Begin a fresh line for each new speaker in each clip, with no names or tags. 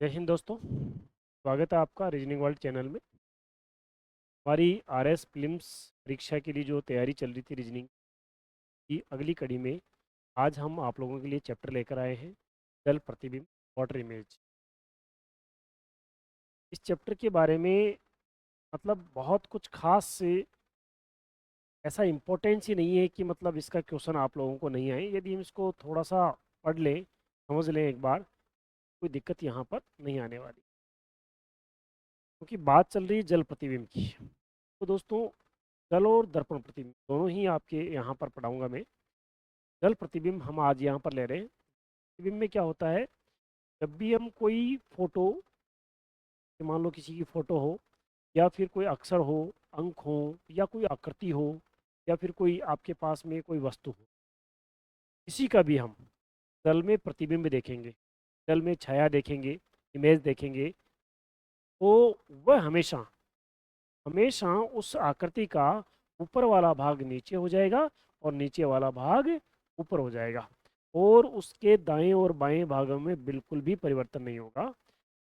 जय हिंद दोस्तों। स्वागत है आपका रीजनिंग वर्ल्ड चैनल में। हमारी आरएस प्रीलिम्स परीक्षा के लिए जो तैयारी चल रही थी रीजनिंग की अगली कड़ी में आज हम आप लोगों के लिए चैप्टर लेकर आए हैं, जल प्रतिबिंब, वाटर इमेज। इस चैप्टर के बारे में मतलब बहुत कुछ खास से ऐसा इम्पोर्टेंस ही नहीं है कि मतलब इसका क्वेश्चन आप लोगों को नहीं आए। यदि हम इसको थोड़ा सा पढ़ लें, समझ लें एक बार, कोई दिक्कत यहाँ पर नहीं आने वाली, क्योंकि बात चल रही है जल प्रतिबिंब की। तो दोस्तों, जल और दर्पण प्रतिबिंब दोनों ही आपके यहाँ पर पढ़ाऊंगा मैं। जल प्रतिबिंब हम आज यहाँ पर ले रहे हैं। प्रतिबिंब में क्या होता है, जब भी हम कोई फोटो, मान लो किसी की फोटो हो या फिर कोई अक्षर हो, अंक हो या कोई आकृति हो या फिर कोई आपके पास में कोई वस्तु हो, किसी का भी हम जल में प्रतिबिंब देखेंगे, जल में छाया देखेंगे, इमेज देखेंगे, तो वह हमेशा हमेशा उस आकृति का ऊपर वाला भाग नीचे हो जाएगा और नीचे वाला भाग ऊपर हो जाएगा, और उसके दाएं और बाएं भागों में बिल्कुल भी परिवर्तन नहीं होगा।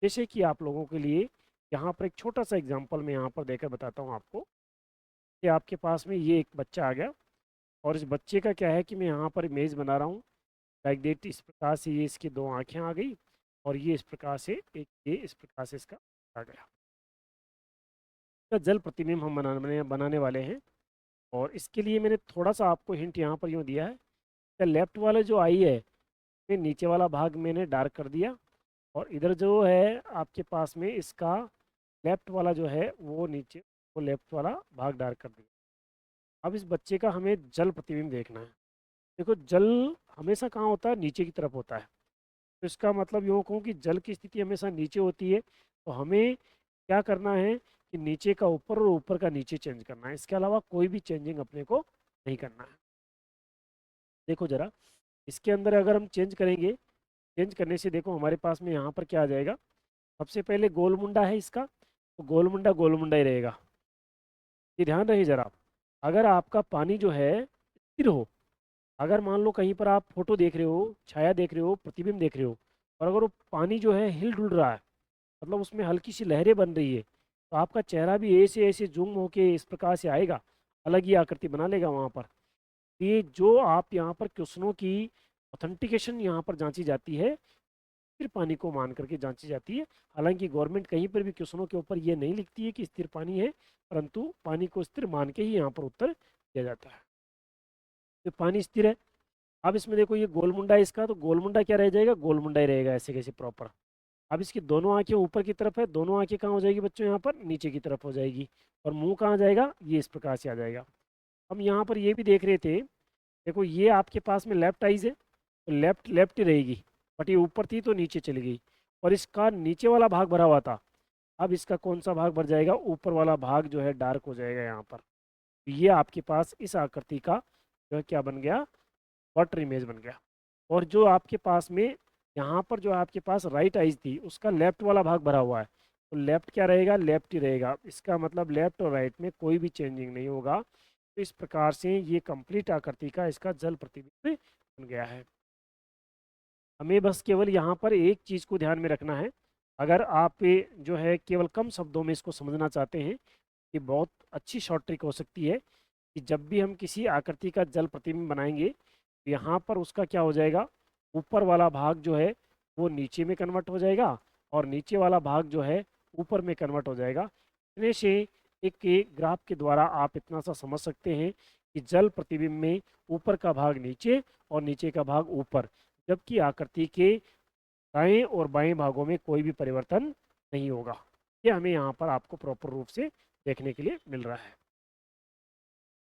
जैसे कि आप लोगों के लिए यहाँ पर एक छोटा सा एग्जांपल मैं यहाँ पर देकर बताता हूँ आपको कि आपके पास में ये एक बच्चा आ गया, और इस बच्चे का क्या है कि मैं यहाँ पर इमेज बना रहा हूँ लाइक देट। इस प्रकार से ये इसकी दो आँखें आ गई और ये इस प्रकार से एक, ये इस प्रकार से इसका आ गया। इसका जल प्रतिबिंब हम बनाने वाले हैं, और इसके लिए मैंने थोड़ा सा आपको हिंट यहाँ पर यूँ दिया है। लेफ्ट वाला जो आई है, ये नीचे वाला भाग मैंने डार्क कर दिया, और इधर जो है आपके पास में इसका लेफ्ट वाला जो है वो नीचे, वो लेफ्ट वाला भाग डार्क कर दिया। अब इस बच्चे का हमें जल प्रतिबिंब देखना है। देखो, जल हमेशा कहाँ होता है, नीचे की तरफ होता है। तो इसका मतलब यूँ कहूँ कि जल की स्थिति हमेशा नीचे होती है, तो हमें क्या करना है कि नीचे का ऊपर और ऊपर का नीचे चेंज करना है। इसके अलावा कोई भी चेंजिंग अपने को नहीं करना है। देखो जरा, इसके अंदर अगर हम चेंज करेंगे, चेंज करने से देखो हमारे पास में यहाँ पर क्या आ जाएगा। सबसे पहले गोलमुंडा है इसका, तो गोलमुंडा गोलमुंडा ही रहेगा। ये ध्यान रहे जरा, अगर आपका पानी जो है स्थिर हो, अगर मान लो कहीं पर आप फोटो देख रहे हो, छाया देख रहे हो, प्रतिबिंब देख रहे हो, और अगर वो पानी जो है हिल डुल रहा है, मतलब उसमें हल्की सी लहरें बन रही है, तो आपका चेहरा भी ऐसे ऐसे जूम होके इस प्रकार से आएगा, अलग ही आकृति बना लेगा वहाँ पर। ये जो आप यहाँ पर क्वेश्चनों की ऑथेंटिकेशन यहाँ पर जांची जाती है, स्थिर पानी को मान करके जांची जाती है। हालांकि गवर्नमेंट कहीं पर भी क्वेश्चनों के ऊपर ये नहीं लिखती है कि स्थिर पानी है, परंतु पानी को स्थिर मान के ही यहाँ पर उत्तर दिया जाता है। तो पानी स्थिर है। अब इसमें देखो, ये गोलमुंडा है इसका, तो गोलमुंडा क्या रह जाएगा, गोलमुंडा ही रहेगा ऐसे कैसे प्रॉपर। अब इसकी दोनों आंखें ऊपर की तरफ है, दोनों आंखें कहाँ हो जाएगी बच्चों, यहाँ पर नीचे की तरफ हो जाएगी, और मुंह कहाँ जाएगा, ये इस प्रकार से आ जाएगा। हम यहाँ पर ये भी देख रहे थे, देखो ये आपके पास में लेफ्ट आइज है, तो लेफ्ट लेफ्ट ही रहेगी, बट ये ऊपर थी तो नीचे चली गई, और इसका नीचे वाला भाग भरा हुआ था। अब इसका कौन सा भाग भर जाएगा, ऊपर वाला भाग जो है डार्क हो जाएगा यहाँ पर। तो ये आपके पास इस आकृति का जो है क्या बन गया, वाटर इमेज बन गया। और जो आपके पास में यहाँ पर जो आपके पास राइट आइज थी, उसका लेफ्ट वाला भाग भरा हुआ है, तो लेफ्ट क्या रहेगा, लेफ्ट ही रहेगा। इसका मतलब लेफ्ट और राइट में कोई भी चेंजिंग नहीं होगा। तो इस प्रकार से ये कंप्लीट आकृति का इसका जल प्रतिबिंब बन गया है। हमें बस केवल यहाँ पर एक चीज़ को ध्यान में रखना है। अगर आप ये जो है केवल कम शब्दों में इसको समझना चाहते हैं, कि बहुत अच्छी शॉर्ट ट्रिक हो सकती है कि जब भी हम किसी आकृति का जल प्रतिबिंब बनाएंगे, तो यहाँ पर उसका क्या हो जाएगा, ऊपर वाला भाग जो है वो नीचे में कन्वर्ट हो जाएगा, और नीचे वाला भाग जो है ऊपर में कन्वर्ट हो जाएगा। इतने से एक ग्राफ के द्वारा आप इतना सा समझ सकते हैं कि जल प्रतिबिंब में ऊपर का भाग नीचे और नीचे का भाग ऊपर, जबकि आकृति के दाएं और बाएं भागों में कोई भी परिवर्तन नहीं होगा। ये हमें यहाँ पर आपको प्रॉपर रूप से देखने के लिए मिल रहा है।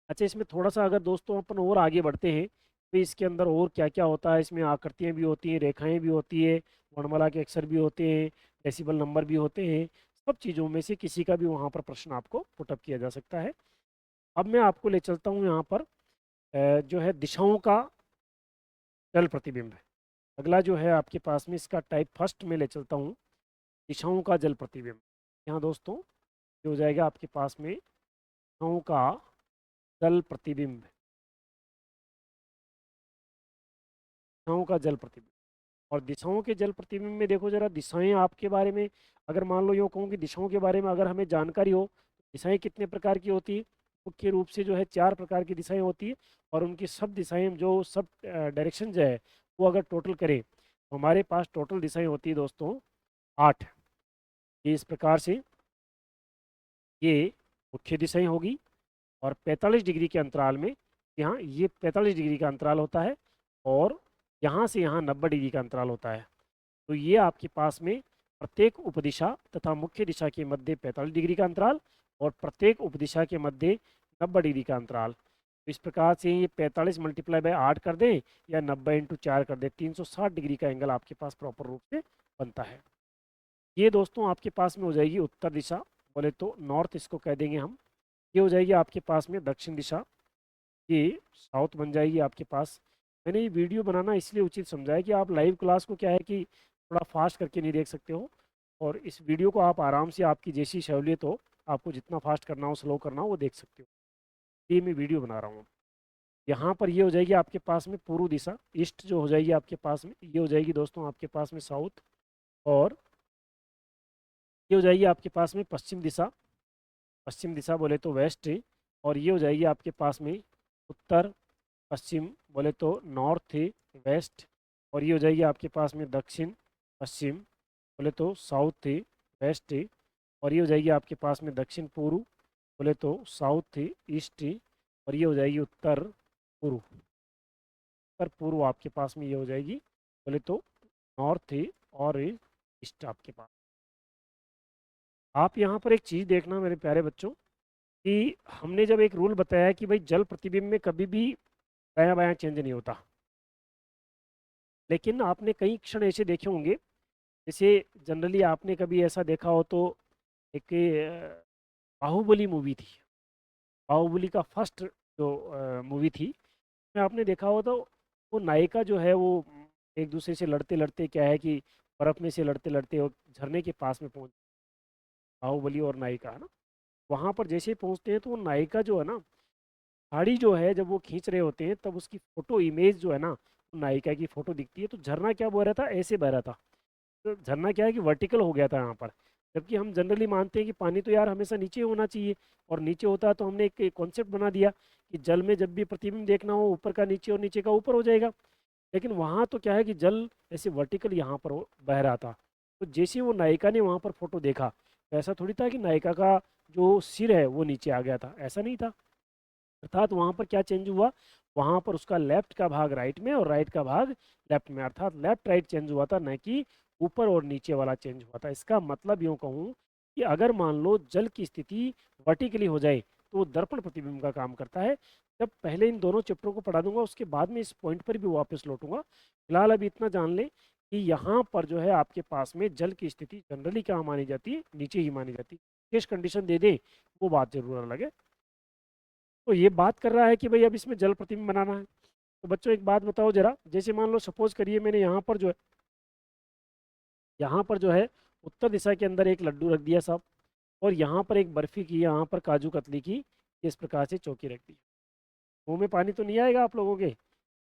अच्छा, इसमें थोड़ा सा अगर दोस्तों अपन और आगे बढ़ते हैं, तो इसके अंदर और क्या क्या होता है, इसमें आकृतियाँ भी होती हैं, रेखाएं भी होती है, वर्णमाला के अक्षर भी होते हैं, डेसिबल नंबर भी होते हैं। सब चीज़ों में से किसी का भी वहाँ पर प्रश्न आपको पुटअप किया जा सकता है। अब मैं आपको ले चलता हूँ यहाँ पर जो है दिशाओं का जल प्रतिबिंब है। अगला जो है आपके पास में इसका टाइप फर्स्ट में ले चलता हूँ, दिशाओं का जल प्रतिबिंब। यहाँ दोस्तों जो हो जाएगा आपके पास में दिशाओं का जल प्रतिबिंब, दिशाओं का जल प्रतिबिंब। और दिशाओं के जल प्रतिबिंब में देखो जरा, दिशाएं आपके बारे में अगर मान लो यूँ कहूँ कि दिशाओं के बारे में अगर हमें जानकारी हो, दिशाएं कितने प्रकार की होती है? मुख्य रूप से जो है 4 प्रकार की दिशाएं होती है, और उनकी सब दिशाएं जो सब डायरेक्शन जो है वो अगर टोटल करें तो हमारे पास टोटल दिशाएं होती है दोस्तों 8। ये इस प्रकार से ये मुख्य दिशाएं होगी, और 45 डिग्री के अंतराल में, यहाँ ये 45 डिग्री का अंतराल होता है, और यहाँ से यहाँ 90 डिग्री का अंतराल होता है। तो ये आपके पास में प्रत्येक उपदिशा तथा मुख्य दिशा के मध्य 45 डिग्री का अंतराल, और प्रत्येक उपदिशा के मध्य 90 डिग्री का अंतराल। तो इस प्रकार से ये 45 मल्टीप्लाई बाय 8 कर दें या 90 इंटू 4 कर दें, 360 डिग्री का एंगल आपके पास प्रॉपर रूप से बनता है। ये दोस्तों आपके पास में हो जाएगी उत्तर दिशा, बोले तो नॉर्थ इसको कह देंगे हम। ये हो जाएगी आपके पास में दक्षिण दिशा, ये साउथ बन जाएगी आपके पास। मैंने ये वीडियो बनाना इसलिए उचित समझा है कि आप लाइव क्लास को क्या है कि थोड़ा फास्ट करके नहीं देख सकते हो, और इस वीडियो को आप आराम से आपकी जैसी सहूलियत हो, आपको जितना फास्ट करना हो स्लो करना हो वो देख सकते हो। ये मैं वीडियो बना रहा हूँ। यहाँ पर ये हो जाएगी आपके पास में पूर्व दिशा, ईस्ट जो हो जाएगी आपके पास में, ये हो जाएगी दोस्तों आपके पास में साउथ, और ये हो जाएगी आपके पास में पश्चिम दिशा, पश्चिम दिशा बोले तो वेस्ट, और ये हो जाएगी आपके पास में उत्तर पश्चिम बोले तो नॉर्थ वेस्ट, और ये हो जाएगी आपके पास में दक्षिण पश्चिम बोले तो साउथ वेस्ट, और ये हो जाएगी आपके पास में दक्षिण पूर्व बोले तो साउथ ईस्ट, और ये हो जाएगी उत्तर पूर्व, उत्तर पूर्व आपके पास में ये हो जाएगी बोले तो नॉर्थ और ईस्ट आपके पास। आप यहाँ पर एक चीज़ देखना मेरे प्यारे बच्चों, कि हमने जब एक रूल बताया कि भाई जल प्रतिबिंब में कभी भी दायां बायां चेंज नहीं होता, लेकिन आपने कई क्षण ऐसे देखे होंगे, जैसे जनरली आपने कभी ऐसा देखा हो तो एक बाहुबली मूवी थी, बाहुबली का फर्स्ट जो मूवी थी, में आपने देखा हो तो वो नायिका जो है वो एक दूसरे से लड़ते लड़ते क्या है कि बर्फ में से लड़ते लड़ते वो झरने के पास में पहुंच, बाहुबली और नायिका है ना, वहां पर जैसे ही पहुंचते हैं तो वो नायिका जो है ना, साड़ी जो है जब वो खींच रहे होते हैं तब उसकी फोटो इमेज जो है ना, नायिका की फोटो दिखती है, तो झरना क्या बह रहा था, ऐसे बह रहा था। तो झरना क्या है कि वर्टिकल हो गया था यहाँ पर, जबकि हम जनरली मानते हैं कि पानी तो यार हमेशा नीचे होना चाहिए, और नीचे होता है तो हमने एक कॉन्सेप्ट बना दिया कि जल में जब भी प्रतिबिंब देखना हो ऊपर का नीचे और नीचे का ऊपर हो जाएगा। लेकिन वहाँ तो क्या है कि जल ऐसे वर्टिकल यहाँ पर बह रहा था। तो जैसे ही वो नायिका ने वहाँ पर फोटो देखा, तो ऐसा थोड़ी था कि नायिका का जो सिर है वो नीचे आ गया था, ऐसा नहीं था। अर्थात वहाँ पर क्या चेंज हुआ, वहाँ पर उसका लेफ्ट का भाग राइट में और राइट का भाग लेफ्ट में, अर्थात लेफ्ट राइट चेंज हुआ था, न कि ऊपर और नीचे वाला चेंज हुआ था। इसका मतलब यूँ कहूँ कि अगर मान लो जल की स्थिति वर्टिकली हो जाए तो वो दर्पण प्रतिबिंब का काम करता है। जब पहले इन दोनों चैप्टरों को पढ़ा दूंगा उसके बाद में इस पॉइंट पर भी वापस लौटूंगा। फिलहाल अभी इतना जान लें कि यहाँ पर जो है आपके पास में जल की स्थिति जनरली क्या मानी जाती है, नीचे ही मानी जाती है। किस कंडीशन दे दें वो बात जरूर अलग है। तो ये बात कर रहा है कि भाई अब इसमें जल प्रतिबिंब बनाना है। तो बच्चों एक बात बताओ जरा, जैसे मान लो सपोज करिए मैंने यहाँ पर जो है उत्तर दिशा के अंदर एक लड्डू रख दिया साहब, और यहाँ पर एक बर्फी की, यहाँ पर काजू कतली की इस प्रकार से चौकी रख दी। मुंह में पानी तो नहीं आएगा आप लोगों के?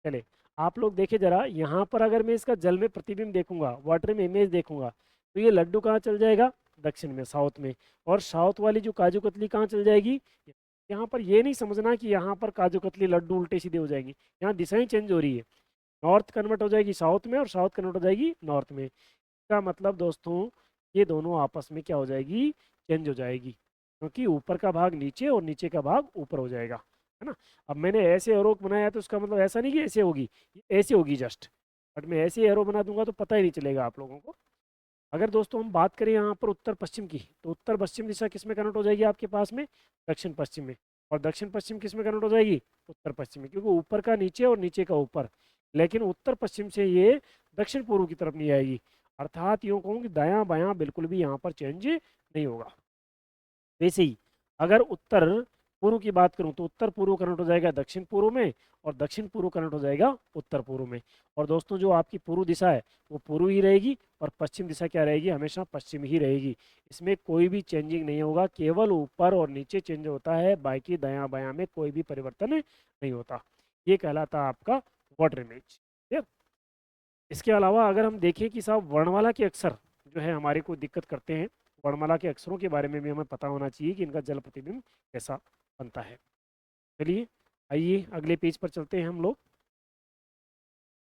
चले, आप लोग देखे जरा, यहाँ पर अगर मैं इसका जल में प्रतिबिंब देखूंगा, वाटर में इमेज देखूंगा, तो ये लड्डू कहाँ चल जाएगा, दक्षिण में साउथ में, और साउथ वाली जो काजू कतली कहाँ चल जाएगी। यहाँ पर ये नहीं समझना कि यहाँ पर काजू कतली लड्डू उल्टे सीधे हो जाएंगी, यहाँ दिशाएं चेंज हो रही है, नॉर्थ कन्वर्ट हो जाएगी साउथ में और साउथ कन्वर्ट हो जाएगी नॉर्थ में। इसका मतलब दोस्तों ये दोनों आपस में क्या हो जाएगी, चेंज हो जाएगी, क्योंकि ऊपर का भाग नीचे और नीचे का भाग ऊपर हो जाएगा, है ना। अब मैंने ऐसे एरो बनाया तो उसका मतलब ऐसा नहीं कि ऐसे होगी, ऐसे होगी जस्ट, बट मैं ऐसे एरो बना दूंगा तो पता ही नहीं चलेगा आप लोगों को। अगर दोस्तों हम बात करें यहाँ पर उत्तर पश्चिम की, तो उत्तर पश्चिम दिशा किस में कन्वर्ट हो जाएगी आपके पास में, दक्षिण पश्चिम में, और दक्षिण पश्चिम किस में कन्वर्ट हो जाएगी, उत्तर पश्चिम में, क्योंकि ऊपर का नीचे और नीचे का ऊपर। लेकिन उत्तर पश्चिम से ये दक्षिण पूर्व की तरफ नहीं आएगी, अर्थात यूँ कहूँ कि दायां बायां बिल्कुल भी यहाँ पर चेंज नहीं होगा। वैसे ही अगर उत्तर पूर्व की बात करूं तो उत्तर पूर्व कन्वर्ट हो जाएगा दक्षिण पूर्व में, और दक्षिण पूर्व कन्वर्ट हो जाएगा उत्तर पूर्व में। और दोस्तों जो आपकी पूर्व दिशा है वो पूर्व ही रहेगी, और पश्चिम दिशा क्या रहेगी, हमेशा पश्चिम ही रहेगी। इसमें कोई भी चेंजिंग नहीं होगा, केवल ऊपर और नीचे चेंज होता है, बाकी दायां बायां में कोई भी परिवर्तन नहीं होता। ये कहलाता है आपका वाटर इमेज। इसके अलावा अगर हम देखें कि साहब वर्णमाला के अक्षर जो है हमारे को दिक्कत करते हैं, वर्णमाला के अक्षरों के बारे में भी हमें पता होना चाहिए कि इनका जल प्रतिबिंब कैसा बनता है। चलिए आइए अगले पेज पर चलते हैं हम लोग।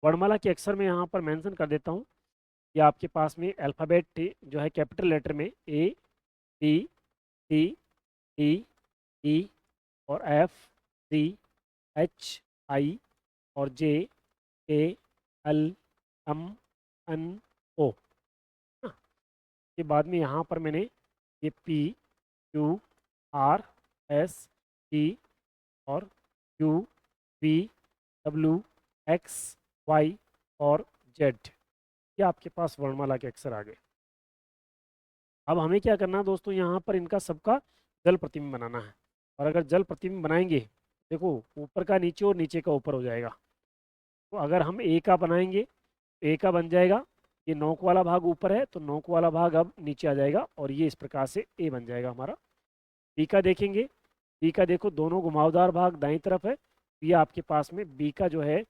वर्णमाला के अक्षर में यहाँ पर मेंशन कर देता हूँ, ये आपके पास में अल्फ़ाबेट जो है कैपिटल लेटर में ए, बी, सी, डी, ई और एफ, सी, एच, आई और जे, के, एल, एम, एन, ओ। के बाद में यहाँ पर मैंने ये P, Q, R, S, T और U, V, W, X, Y और जेड, ये आपके पास वर्णमाला के अक्षर आ गए। अब हमें क्या करना है दोस्तों, यहाँ पर इनका सबका जल प्रतिबिंब बनाना है। और अगर जल प्रतिबिंब बनाएंगे, देखो ऊपर का नीचे और नीचे का ऊपर हो जाएगा। तो अगर हम ए का बनाएंगे, ए का बन जाएगा, ये नोक वाला भाग ऊपर है तो नोक वाला भाग अब नीचे आ जाएगा और ये इस प्रकार से ए बन जाएगा हमारा। बी का देखेंगे, बी का देखो दोनों घुमावदार भाग दाईं तरफ है, ये आपके पास में बी का जो है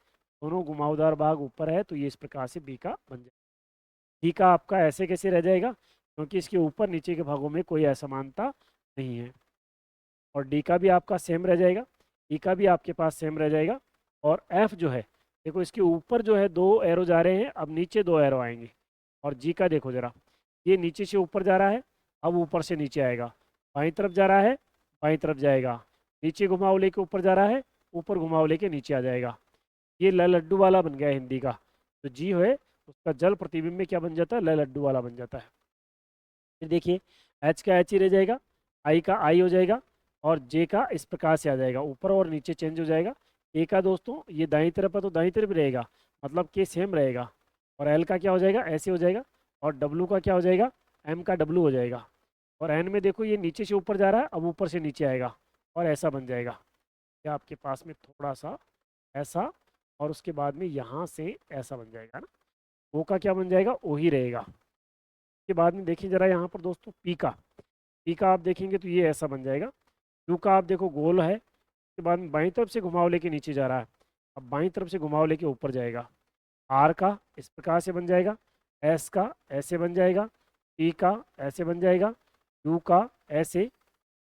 दोनों घुमावदार भाग ऊपर है, तो ये इस प्रकार से बी का बन जाएगा। डी का आपका ऐसे कैसे रह जाएगा, क्योंकि इसके ऊपर नीचे के भागों में कोई असमानता नहीं है। और डी का भी आपका सेम रह जाएगा, ई का भी आपके पास सेम रह जाएगा। और एफ जो है, देखो इसके ऊपर जो है दो एरो जा रहे हैं, अब नीचे दो एरो आएंगे। और जी का देखो जरा, ये नीचे से ऊपर जा रहा है, अब ऊपर से नीचे आएगा। बाईं तरफ जा रहा है, बाईं तरफ जाएगा। नीचे घुमाव लेके ऊपर जा रहा है, ऊपर घुमाव लेके नीचे आ जाएगा। ये ल लड्डू वाला बन गया हिंदी का। तो जी है उसका जल प्रतिबिंब में क्या बन जाता है, ल लड्डू वाला बन जाता है। फिर देखिए एच का एच ही रह जाएगा, आई का आई हो जाएगा और जे का इस प्रकार से आ जाएगा, ऊपर और नीचे चेंज हो जाएगा। ए का दोस्तों ये दाईं तरफ है तो दाईं तरफ रहेगा, मतलब के सेम रहेगा। और एल का क्या हो जाएगा, ऐसे हो जाएगा। और डब्लू का क्या हो जाएगा, एम का डब्लू हो जाएगा। और एन में देखो ये नीचे से ऊपर जा रहा है, अब ऊपर से नीचे आएगा और ऐसा बन जाएगा। या आपके पास में थोड़ा सा ऐसा और उसके बाद में यहाँ से ऐसा बन जाएगा ना। ओ का क्या बन जाएगा, ओ ही रहेगा। के बाद में देखिए जरा यहाँ पर दोस्तों पी का आप देखेंगे तो ये ऐसा बन जाएगा। क्यू का आप देखो गोल है, उसके बाद में बाईं तरफ से घुमाव लेके नीचे जा रहा है, अब बाईं तरफ से घुमाव लेके ऊपर जाएगा। आर का इस प्रकार से बन जाएगा, एस का ऐसे बन जाएगा, टी का ऐसे बन जाएगा, यू का ऐसे,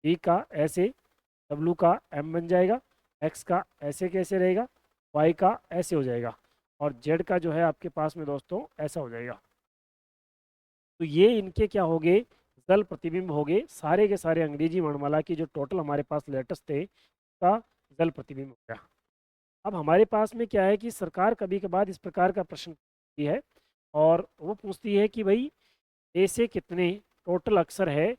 ई का ऐसे, डब्लू का एम बन जाएगा, एक्स का ऐसे कैसे रहेगा, वाई का ऐसे हो जाएगा और जेड का जो है आपके पास में दोस्तों ऐसा हो जाएगा। तो ये इनके क्या हो गए, जल प्रतिबिंब हो गए। सारे के सारे अंग्रेजी वर्णमाला की जो टोटल हमारे पास लेटर्स थे का जल प्रतिबिंब हो गया। अब हमारे पास में क्या है कि सरकार कभी कभार इस प्रकार का प्रश्न पूछती है और वो पूछती है कि भाई ऐसे कितने टोटल अक्षर है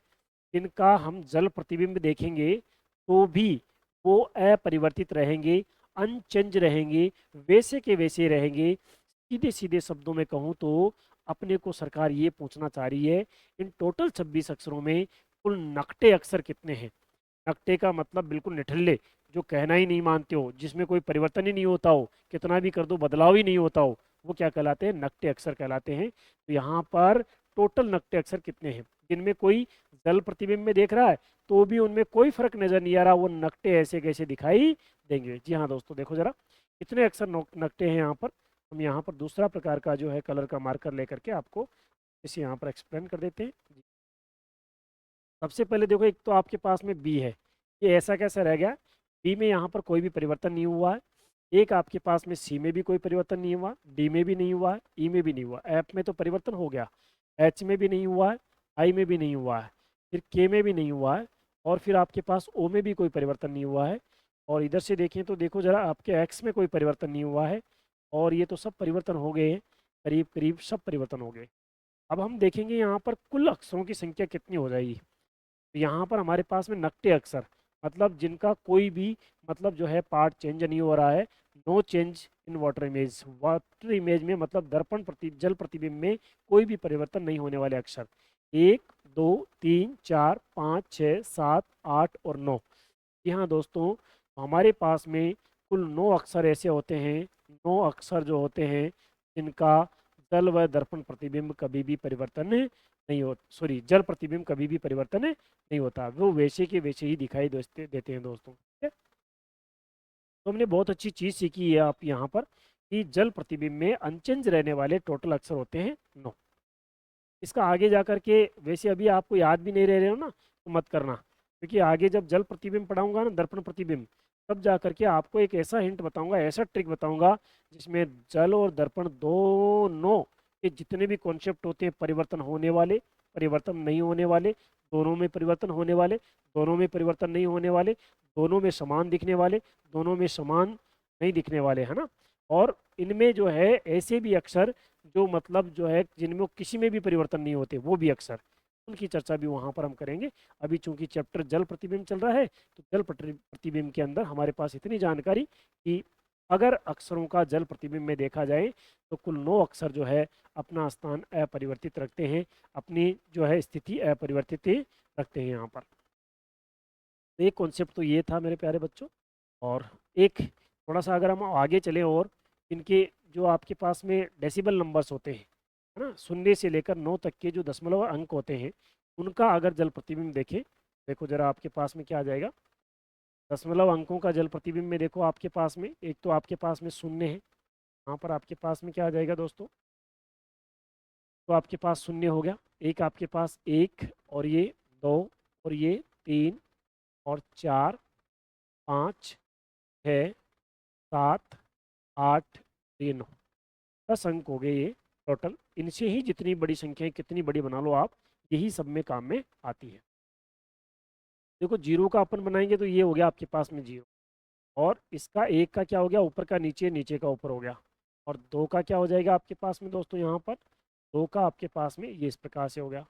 जिनका हम जल प्रतिबिंब देखेंगे तो भी वो अपरिवर्तित रहेंगे, अनचेंज रहेंगे, वैसे के वैसे रहेंगे। सीधे सीधे शब्दों में कहूँ तो अपने को सरकार ये पूछना चाह रही है इन टोटल 26 अक्षरों में कुल नकटे अक्षर कितने हैं। नकटे का मतलब बिल्कुल निठल्ले, जो कहना ही नहीं मानते हो, जिसमें कोई परिवर्तन ही नहीं होता हो, कितना भी कर दो बदलाव ही नहीं होता हो, वो क्या कहलाते हैं, नकटे अक्षर कहलाते हैं। तो यहाँ पर टोटल नकटे अक्षर कितने हैं जिनमें कोई जल प्रतिबिंब में देख रहा है तो भी उनमें कोई फर्क नजर नहीं आ रहा, वो नकटे ऐसे कैसे दिखाई देंगे। जी हाँ दोस्तों देखो जरा कितने अक्षर नकटे हैं यहाँ पर। हम यहाँ पर दूसरा प्रकार का जो है कलर का मार्कर लेकर के आपको इसे यहाँ पर एक्सप्लेन कर देते हैं। सबसे पहले देखो एक तो आपके पास में बी है, ये ऐसा कैसा रह गया, बी में यहाँ पर कोई भी परिवर्तन नहीं हुआ है। एक आपके पास में सी में भी कोई परिवर्तन नहीं हुआ, डी में भी नहीं हुआ है, ई में भी नहीं हुआ, एफ में तो परिवर्तन हो गया, एच में भी नहीं हुआ है, आई में भी नहीं हुआ है, फिर के में भी नहीं हुआ है और फिर आपके पास ओ में भी कोई परिवर्तन नहीं हुआ है। और इधर से देखें तो देखो जरा आपके एक्स में कोई परिवर्तन नहीं हुआ है और ये तो सब परिवर्तन हो गए हैं, करीब करीब सब परिवर्तन हो गए। अब हम देखेंगे यहाँ पर कुल अक्षरों की संख्या कितनी हो जाएगी। तो यहाँ पर हमारे पास में नकटे अक्षर मतलब जिनका कोई भी मतलब जो है पार्ट चेंज नहीं हो रहा है, no change in water image, water image में मतलब दर्पण जल प्रतिबिंब में कोई भी परिवर्तन नहीं होने वाले अक्षर 1 2 3 4 5 6 7 8 और 9। जी हाँ दोस्तों, हमारे पास में कुल 9 अक्षर ऐसे होते हैं, 9 अक्षर जो होते हैं जिनका जल व दर्पण प्रतिबिंब कभी भी परिवर्तन नहीं हो, सॉरी जल प्रतिबिंब कभी भी परिवर्तन नहीं होता, वो वैसे के वैसे ही दिखाई देते हैं दोस्तों। ठीक है, तो हमने बहुत अच्छी चीज़ सीखी है आप यहाँ पर कि जल प्रतिबिंब में अनचेंज रहने वाले टोटल अक्षर होते हैं 9। इसका आगे जा कर के, वैसे अभी आपको याद भी नहीं रह रहे हो ना तो मत करना, क्योंकि आगे जब जल प्रतिबिंब पढ़ाऊंगा ना, दर्पण प्रतिबिंब, तब जा करके आपको एक ऐसा हिंट बताऊंगा, ऐसा ट्रिक बताऊंगा जिसमें जल और दर्पण दोनों के जितने भी कॉन्सेप्ट होते हैं, परिवर्तन होने वाले, परिवर्तन नहीं होने वाले, दोनों में परिवर्तन होने वाले, दोनों में परिवर्तन नहीं होने वाले, दोनों में समान दिखने वाले, दोनों में समान नहीं दिखने वाले, है ना। और इनमें जो है ऐसे भी अक्षर जो मतलब जो है जिनमें किसी में भी परिवर्तन नहीं होते, वो भी अक्षर, उनकी चर्चा भी वहां पर हम करेंगे। अभी चूंकि चैप्टर जल प्रतिबिंब चल रहा है, तो जल प्रतिबिंब के अंदर हमारे पास इतनी जानकारी कि अगर अक्षरों का जल प्रतिबिंब में देखा जाए तो कुल 9 अक्षर जो है अपना स्थान अपरिवर्तित रखते हैं, अपनी जो है स्थिति अपरिवर्तित रखते हैं यहाँ पर। तो एक कॉन्सेप्ट तो ये था मेरे प्यारे बच्चों। और एक थोड़ा सा अगर हम आगे चलें, और इनके जो आपके पास में डेसिबल नंबर्स होते हैं, है ना, 0 से लेकर 9 तक के जो दशमलव अंक होते हैं, उनका अगर जल प्रतिबिंब देखें, देखो जरा आपके पास में क्या आ जाएगा। दशमलव अंकों का जल प्रतिबिंब में देखो आपके पास में, एक तो आपके पास में 0 है, यहाँ पर आपके पास में क्या आ जाएगा दोस्तों, तो आपके पास 0 हो गया। एक आपके पास 1, और ये 2, और ये 3, और 4, 5, 6, 7, 8, ये 9, 10 अंक हो गए ये टोटल। इनसे ही जितनी बड़ी संख्याएं कितनी बड़ी बना लो आप, यही सब में काम में आती है। देखो जीरो का अपन बनाएंगे तो ये हो गया आपके पास में 0, और इसका 1 का क्या हो गया, ऊपर का नीचे, नीचे का ऊपर हो गया। और 2 का क्या हो जाएगा आपके पास में दोस्तों, यहाँ पर 2 का आपके पास में ये इस प्रकार से हो गया।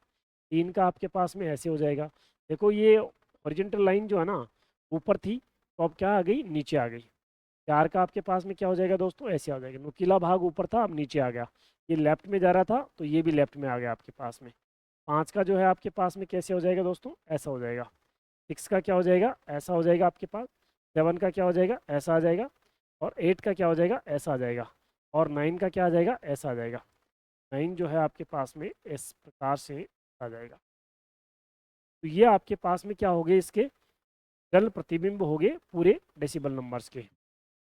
3 का आपके पास में ऐसे हो जाएगा। देखो ये हॉरिजॉन्टल लाइन जो है ना, ऊपर थी तो अब क्या आ गई, नीचे आ गई। 4 का आपके पास में क्या हो जाएगा दोस्तों, ऐसे आ जाएगा, नुकीला भाग ऊपर था अब नीचे आ गया। ये लेफ्ट में जा रहा था तो ये भी लेफ्ट में आ गया आपके पास में। 5 का जो है आपके पास में कैसे हो जाएगा दोस्तों, ऐसा हो जाएगा। 6 का क्या हो जाएगा, ऐसा हो जाएगा आपके पास। 7 का क्या हो जाएगा, ऐसा आ जाएगा। और 8 का क्या हो जाएगा, ऐसा आ जाएगा। और 9 का क्या आ जाएगा, ऐसा आ जाएगा। 9 जो है आपके पास में इस प्रकार से आ जाएगा। तो ये आपके पास में क्या हो गए, इसके जल प्रतिबिंब हो गए पूरे डेसिबल नंबर्स के।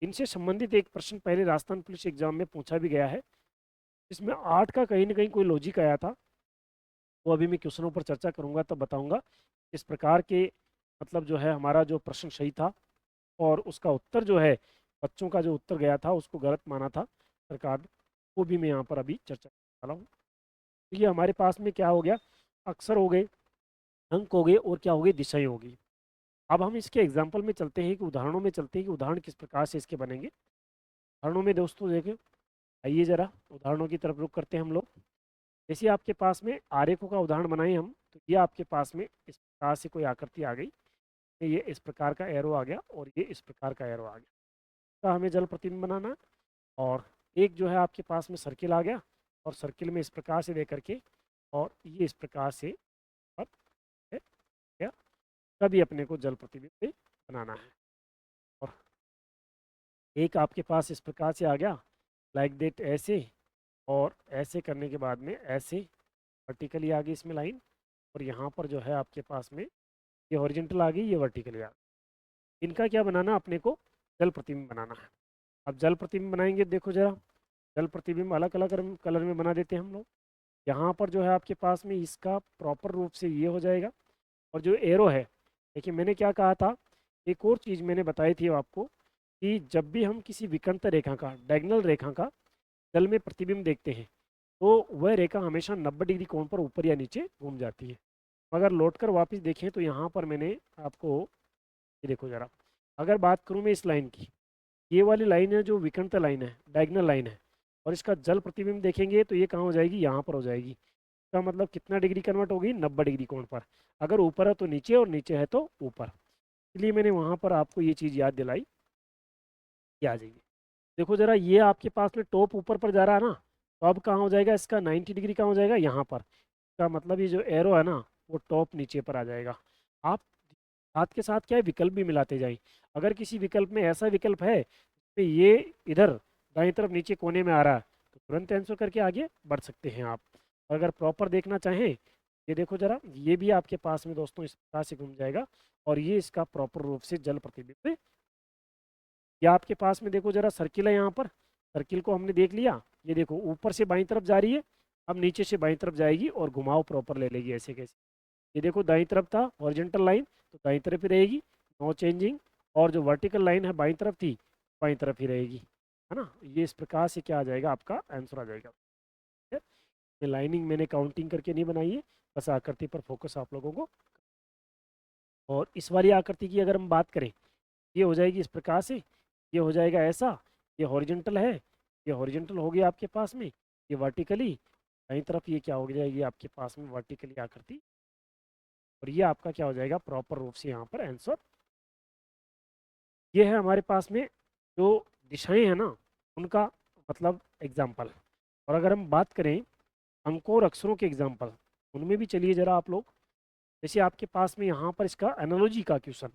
इनसे संबंधित एक प्रश्न पहले राजस्थान पुलिस एग्जाम में पूछा भी गया है, इसमें 8 का कहीं ना कहीं कोई लॉजिक आया था, वो अभी मैं क्वेश्चनों पर चर्चा करूंगा तब बताऊंगा इस प्रकार के, मतलब जो है हमारा जो प्रश्न सही था, और उसका उत्तर जो है बच्चों का जो उत्तर गया था उसको गलत माना था सरकार ने, वो भी मैं यहाँ पर अभी चर्चा करने वाला हूँ। तो ये हमारे पास में क्या हो गया, अक्षर हो गए, अंक हो गए, और क्या हो गई, दिशाएं हो गई। अब हम इसके एग्जाम्पल में चलते हैं, कि उदाहरणों में चलते हैं कि उदाहरण किस प्रकार से इसके बनेंगे। उदाहरणों में दोस्तों देखें, आइए जरा उदाहरणों की तरफ रुख करते हैं हम लोग। जैसे आपके पास में आरेखों का उदाहरण बनाए हम, तो ये आपके पास में इस प्रकार से कोई आकृति आ गई, ये इस प्रकार का एरो आ गया, और ये इस प्रकार का एरो आ गया, तो हमें जल प्रतिबिंब बनाना है। और एक जो है आपके पास में सर्किल आ गया, और सर्किल में इस प्रकार से दे करके, और ये इस प्रकार से और है क्या, तभी अपने को जल प्रतिबिंब बनाना है। और एक आपके पास इस प्रकार से आ गया, लाइक दैट, ऐसे, और ऐसे करने के बाद में ऐसे वर्टिकली आ गई इसमें लाइन, और यहाँ पर जो है आपके पास में ये हॉरिजॉन्टल आ गई, ये वर्टिकली आ गई। इनका क्या बनाना, अपने को जल प्रतिबिंब बनाना है। अब जल प्रतिबिंब बनाएंगे, देखो जरा, जल प्रतिबिंब अलग अलग कलर में बना देते हैं हम लोग। यहाँ पर जो है आपके पास में इसका प्रॉपर रूप से ये हो जाएगा। और जो एरो है, देखिए मैंने क्या कहा था, एक और चीज़ मैंने बताई थी आपको, कि जब भी हम किसी विकर्ण रेखा का, डायगोनल रेखा का जल में प्रतिबिंब देखते हैं, तो वह रेखा हमेशा 90 डिग्री कोण पर ऊपर या नीचे घूम जाती है। अगर लौट कर वापस देखें तो यहाँ पर मैंने आपको, ये देखो ज़रा, अगर बात करूँ मैं इस लाइन की, ये वाली लाइन है जो विकर्ण लाइन है, डायगोनल लाइन है, और इसका जल प्रतिबिंब देखेंगे तो ये कहाँ हो जाएगी, यहाँ पर हो जाएगी। इसका मतलब कितना डिग्री कन्वर्ट होगी, 90 डिग्री कोण पर। अगर ऊपर है तो नीचे, और नीचे है तो ऊपर, इसलिए मैंने वहाँ पर आपको ये चीज़ याद दिलाई, ये आ जाएगी। देखो जरा, ये आपके पास में टॉप ऊपर पर जा रहा है ना, तो अब कहाँ हो जाएगा इसका 90 डिग्री, कहाँ हो जाएगा, यहाँ पर। इसका मतलब ये जो एरो है ना, वो टॉप नीचे पर आ जाएगा। आप साथ के साथ क्या है, विकल्प भी मिलाते जाएं। अगर किसी विकल्प में ऐसा विकल्प है तो ये इधर दाईं तरफ नीचे कोने में आ रहा है, तो तुरंत आंसर करके आगे बढ़ सकते हैं आप। और अगर प्रॉपर देखना चाहें, ये देखो जरा, ये भी आपके पास में दोस्तों इस प्रकार से घूम जाएगा, और ये इसका प्रॉपर रूप से जल प्रतिबिंब, या आपके पास में देखो जरा सर्किल है यहाँ पर, सर्किल को हमने देख लिया, ये देखो ऊपर से बाईं तरफ जा रही है, अब नीचे से बाईं तरफ जाएगी और घुमाव प्रॉपर ले लेगी ऐसे कैसे। ये देखो दाईं तरफ था हॉरिजॉन्टल लाइन, तो दाईं तरफ ही रहेगी, नो चेंजिंग। और जो वर्टिकल लाइन है बाईं तरफ थी, बाईं तरफ ही रहेगी, है ना। ये इस प्रकार से क्या आ जाएगा, आपका आंसर आ जाएगा। ठीक है? ये लाइनिंग मैंने काउंटिंग करके नहीं बनाई है, बस आकृति पर फोकस आप लोगों को। और इस वाली आकृति की अगर हम बात करें, ये हो जाएगी इस प्रकार से, ये हो जाएगा ऐसा, ये हॉरिजॉन्टल है, ये हॉरिजॉन्टल हो गया आपके पास में, ये वर्टिकली दाईं तरफ ये क्या हो जाएगी आपके पास में वर्टिकली आकृति। और ये आपका क्या हो जाएगा प्रॉपर रूप से यहाँ पर आंसर। ये है हमारे पास में जो दिशाएं हैं ना, उनका मतलब एग्जाम्पल। और अगर हम बात करें अंकों और अक्षरों के एग्जाम्पल, उनमें भी चलिए ज़रा आप लोग। जैसे आपके पास में यहाँ पर इसका एनालॉजी का क्वेश्चन,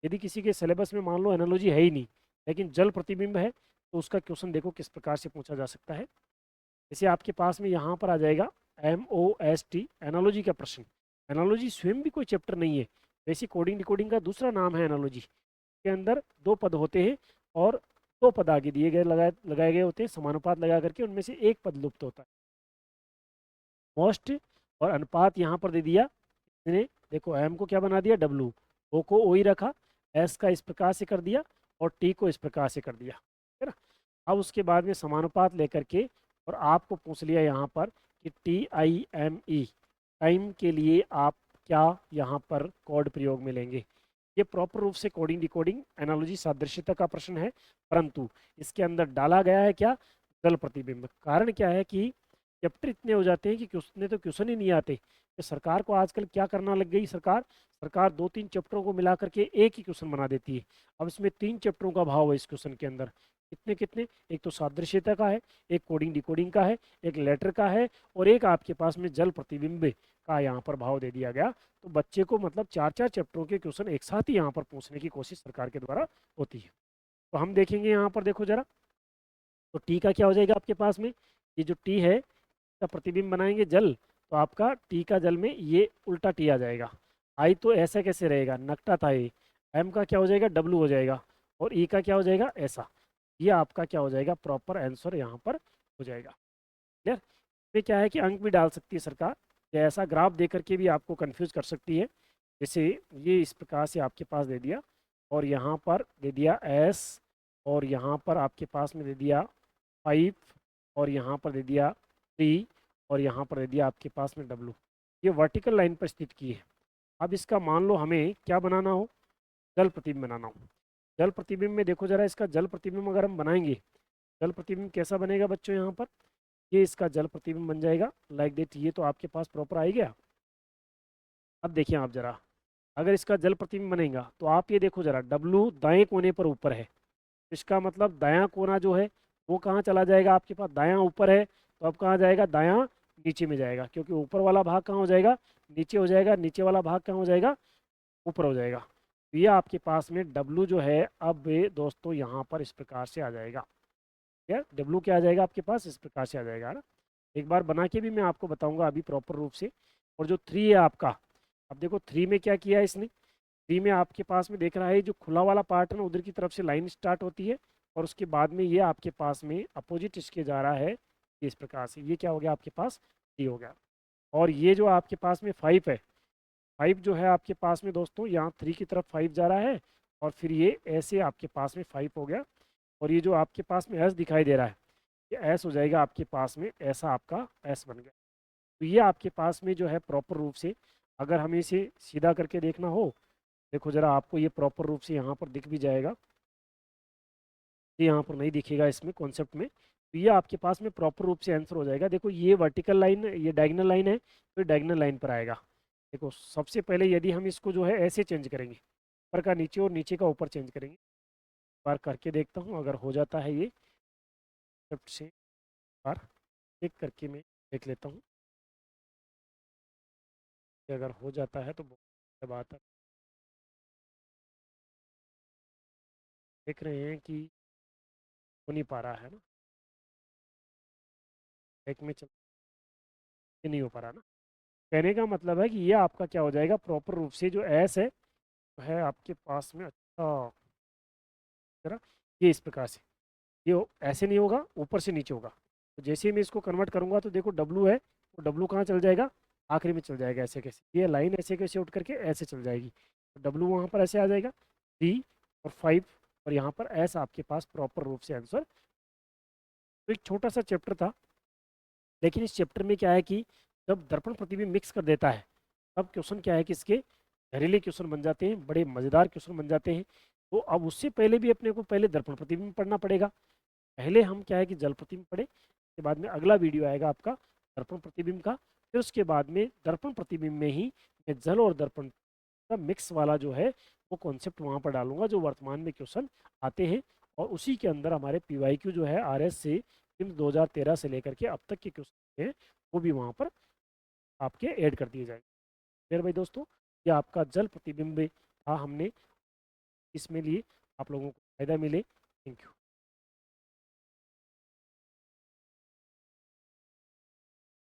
यदि किसी के सिलेबस में मान लो एनालॉजी है ही नहीं, लेकिन जल प्रतिबिंब है, तो उसका क्वेश्चन देखो किस प्रकार से पूछा जा सकता है। जैसे आपके पास में यहाँ पर आ जाएगा MOST एनालॉजी का प्रश्न। एनालॉजी स्वयं भी कोई चैप्टर नहीं है, बेसिक कोडिंग डिकोडिंग का दूसरा नाम है एनालॉजी। के अंदर दो पद होते हैं और दो पद आगे दिए गए लगाए गए होते हैं, समानुपात लगा करके उनमें से एक पद लुप्त होता है। मोस्ट और अनुपात यहाँ पर दे दिया इसने, देखो एम को क्या बना दिया W, O को O ही रखा, S का इस प्रकार से कर दिया और T को इस प्रकार से कर दिया, है ना। अब उसके बाद में समानुपात लेकर के और आपको पूछ लिया यहाँ पर कि TIME टाइम के लिए आप क्या यहाँ पर कोड प्रयोग में लेंगे। ये प्रॉपर रूप से कोडिंग डिकोडिंग एनालॉजी सादृश्यता का प्रश्न है, परंतु इसके अंदर डाला गया है क्या, जल प्रतिबिंब। कारण क्या है कि चैप्टर इतने हो जाते हैं कि क्वेश्चन तो क्वेश्चन ही नहीं आते। तो सरकार को आजकल क्या करना लग गई, सरकार सरकार दो तीन चैप्टरों को मिला करके एक ही क्वेश्चन बना देती है। अब इसमें तीन चैप्टरों का भाव है इस क्वेश्चन के अंदर। कितने कितने, एक तो सादृश्यता का है, एक कोडिंग डिकोडिंग का है, एक लेटर का है, और एक आपके पास में जल प्रतिबिंब का यहाँ पर भाव दे दिया गया। तो बच्चे को मतलब चार चार चैप्टरों के क्वेश्चन एक साथ ही यहाँ पर पूछने की कोशिश सरकार के द्वारा होती है। तो हम देखेंगे यहाँ पर, देखो जरा, तो टी का क्या हो जाएगा आपके पास में, ये जो टी है का प्रतिबिंब बनाएंगे जल, तो आपका टी का जल में ये उल्टा टी आ जाएगा। आई तो ऐसा कैसे रहेगा, नकटा था ये। एम का क्या हो जाएगा, W हो जाएगा, और ई का क्या हो जाएगा, ऐसा। ये आपका क्या हो जाएगा प्रॉपर आंसर यहाँ पर हो जाएगा। क्लियर। इसमें क्या है कि अंक भी डाल सकती है सरकार, या ऐसा ग्राफ दे करके भी आपको कंफ्यूज कर सकती है। जैसे ये इस प्रकार से आपके पास दे दिया, और यहाँ पर दे दिया S, और यहाँ पर आपके पास में दे दिया 5, और यहाँ पर दे दिया 3, और यहाँ पर दे दिया आपके पास में W। ये वर्टिकल लाइन पर स्थित की है। अब इसका मान लो हमें क्या बनाना हो, जल प्रतिबिंब बनाना हो। जल प्रतिबिंब में देखो जरा, इसका जल प्रतिबिंब अगर हम बनाएंगे, जल प्रतिबिंब कैसा बनेगा बच्चों, यहाँ पर ये इसका जल प्रतिबिंब बन जाएगा लाइक दैट। ये तो आपके पास प्रॉपर आ ही गया। अब देखिए आप जरा, अगर इसका जल प्रतिबिंब बनेगा तो आप ये देखो जरा, W दाएं कोने पर ऊपर है, इसका मतलब दायां कोना जो है वो कहाँ चला जाएगा आपके पास, दायां ऊपर है, तो अब कहाँ जाएगा, दायां नीचे में जाएगा, क्योंकि ऊपर वाला भाग कहाँ हो जाएगा, नीचे हो जाएगा, नीचे वाला भाग कहाँ हो जाएगा, ऊपर हो जाएगा। तो ये आपके पास में W जो है, अब ये दोस्तों यहाँ पर इस प्रकार से आ जाएगा। क्या W क्या आ जाएगा आपके पास, इस प्रकार से आ जाएगा, है ना। एक बार बना के भी मैं आपको बताऊंगा अभी प्रॉपर रूप से। और जो 3 है आपका, अब देखो 3 में क्या किया है इसने, 3 में आपके पास में देख रहा है जो खुला वाला पार्ट है ना, उधर की तरफ से लाइन स्टार्ट होती है, और उसके बाद में ये आपके पास में अपोजिट इसके जा रहा है, ये इस प्रकार से, ये क्या हो गया आपके पास, ये हो गया। और ये जो आपके पास में 5 है, 5 जो है आपके पास में दोस्तों, यहाँ 3 की तरफ 5 जा रहा है, और फिर ये ऐसे आपके पास में 5 हो गया। और ये जो आपके पास में एस दिखाई दे रहा है, ये एस हो जाएगा आपके पास में, ऐसा आपका एस बन गया। तो ये आपके पास में जो है प्रॉपर रूप से, अगर हमें इसे सीधा करके देखना हो, देखो जरा आपको ये प्रॉपर रूप से यहाँ पर दिख भी जाएगा, ये यहाँ पर नहीं दिखेगा इसमें कॉन्सेप्ट में। तो ये आपके पास में प्रॉपर रूप से आंसर हो जाएगा। देखो ये वर्टिकल लाइन, ये डायगनल लाइन है, तो डायगनल लाइन पर आएगा। देखो सबसे पहले यदि हम इसको जो है ऐसे चेंज करेंगे, ऊपर का नीचे और नीचे का ऊपर चेंज करेंगे, बार करके देखता हूँ अगर हो जाता है ये, लेफ्ट से बार चेक करके मैं देख लेता हूँ कि अगर हो जाता है तो बहुत अच्छी बात है। देख रहे हैं कि हो नहीं पा रहा है ना, एक में चल ये नहीं हो पा रहा ना। कहने का मतलब है कि ये आपका क्या हो जाएगा प्रॉपर रूप से, जो एस है वो है आपके पास में, अच्छा जरा ये इस प्रकार से, ये ऐसे नहीं होगा, ऊपर से नीचे होगा। तो जैसे ही मैं इसको कन्वर्ट करूंगा तो देखो डब्लू है, तो डब्लू कहाँ चल जाएगा, आखिरी में चल जाएगा ऐसे कैसे, ये लाइन ऐसे कैसे उठ करके ऐसे चल जाएगी, तो डब्लू वहाँ पर ऐसे आ जाएगा, 3 और 5, और यहाँ पर एस आपके पास प्रॉपर रूप से आंसर। तो एक छोटा सा चैप्टर था, लेकिन इस चैप्टर में क्या है कि जब दर्पण प्रतिबिंब मिक्स कर देता है तब क्वेश्चन क्या है कि इसके घरेलू क्वेश्चन बन जाते हैं, बड़े मज़ेदार क्वेश्चन बन जाते हैं। तो अब उससे पहले भी अपने को पहले दर्पण प्रतिबिंब पढ़ना पड़ेगा। पहले हम क्या है कि जल प्रतिबिंब पढ़े, उसके बाद में अगला वीडियो आएगा आपका दर्पण प्रतिबिंब का, फिर उसके बाद में दर्पण प्रतिबिंब में ही मैं जल और दर्पण का मिक्स वाला जो है वो कॉन्सेप्ट वहाँ पर डालूंगा जो वर्तमान में क्वेश्चन आते हैं, और उसी के अंदर हमारे पीवाईक्यू जो है आरएस से 2013 से लेकर के अब तक के क्वेश्चन हैं वो भी वहाँ पर आपके ऐड कर दिए जाएंगे। फिर भाई दोस्तों, ये आपका जल प्रतिबिंब था, हमने इसमें लिए आप लोगों को फायदा मिले। Thank you.